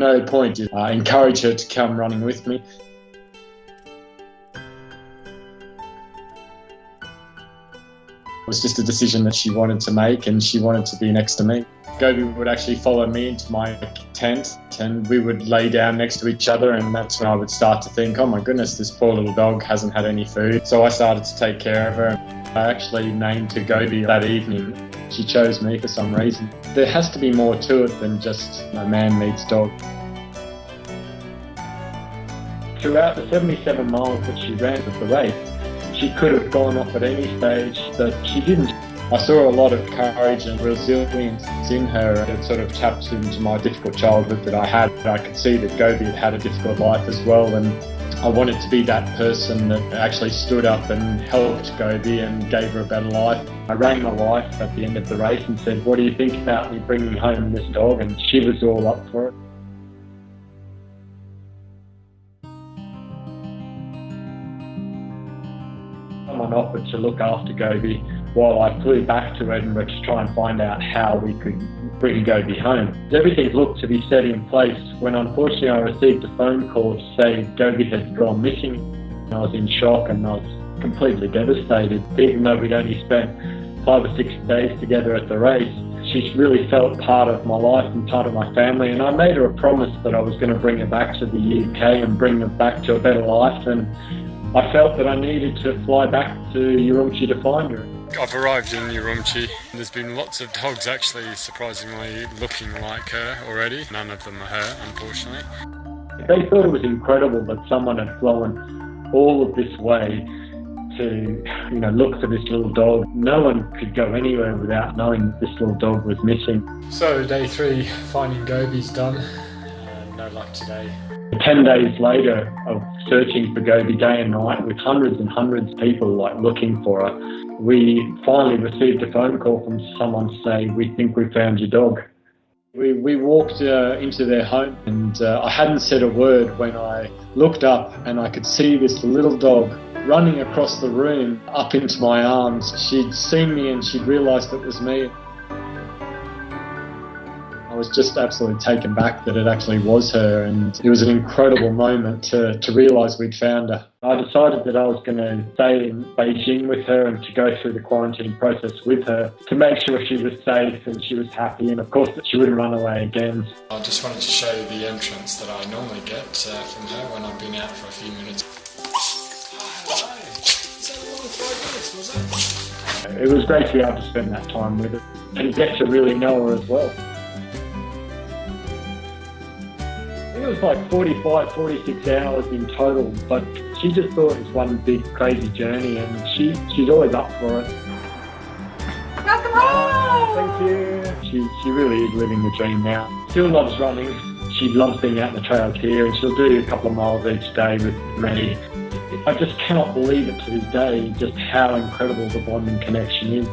No point is encourage her to come running with me. It was just a decision that she wanted to make, and she wanted to be next to me. Gobi would actually follow me into my tent, and we would lay down next to each other, and that's when I would start to think, oh my goodness, this poor little dog hasn't had any food. So I started to take care of her. I actually named her Gobi that evening. She chose me for some reason. There has to be more to it than just a man meets dog. Throughout the 77 miles that she ran with the race, she could have gone off at any stage, but she didn't. I saw a lot of courage and resilience in her. It sort of tapped into my difficult childhood that I had. I could see that Gobi had had a difficult life as well, and I wanted to be that person that actually stood up and helped Gobi and gave her a better life. I rang my wife at the end of the race and said, what do you think about me bringing home this dog? And she was all up for it. Someone offered to look after Gobi while I flew back to Edinburgh to try and find out how we could bring Gobi home. Everything looked to be set in place when unfortunately I received a phone call to say Gobi had gone missing. I was in shock and I was completely devastated. Even though we'd only spent 5 or 6 days together at the race, she really felt part of my life and part of my family, and I made her a promise that I was going to bring her back to the UK and bring her back to a better life, and I felt that I needed to fly back to Urumqi to find her. I've arrived in Urumqi. There's been lots of dogs actually surprisingly looking like her already. None of them are her, unfortunately. They thought it was incredible that someone had flown all of this way to, look for this little dog. No one could go anywhere without knowing that this little dog was missing. So day 3, finding Gobi's done. No luck today. 10 days later of searching for Gobi day and night with hundreds and hundreds of people looking for her, we finally received a phone call from someone to say, we think we found your dog. We walked into their home, and I hadn't said a word when I looked up and I could see this little dog running across the room up into my arms. She'd seen me and she'd realised it was me. I was just absolutely taken back that it actually was her, and it was an incredible moment to realise we'd found her. I decided that I was going to stay in Beijing with her and to go through the quarantine process with her to make sure she was safe and she was happy, and of course that she wouldn't run away again. I just wanted to show you the entrance that I normally get from her when I've been out for a few minutes. It was great to be able to spend that time with her and get to really know her as well. It was like 45, 46 hours in total, but she just thought it was one big crazy journey, and she's always up for it. Welcome home! Thank you. She really is living the dream now. Still loves running. She loves being out in the trails here, and she'll do a couple of miles each day with me. I just cannot believe it to this day just how incredible the bonding connection is.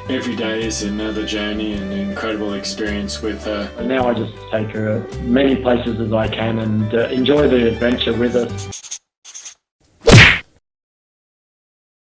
Every day is another journey and an incredible experience with her. And now I just take her many places as I can and enjoy the adventure with her.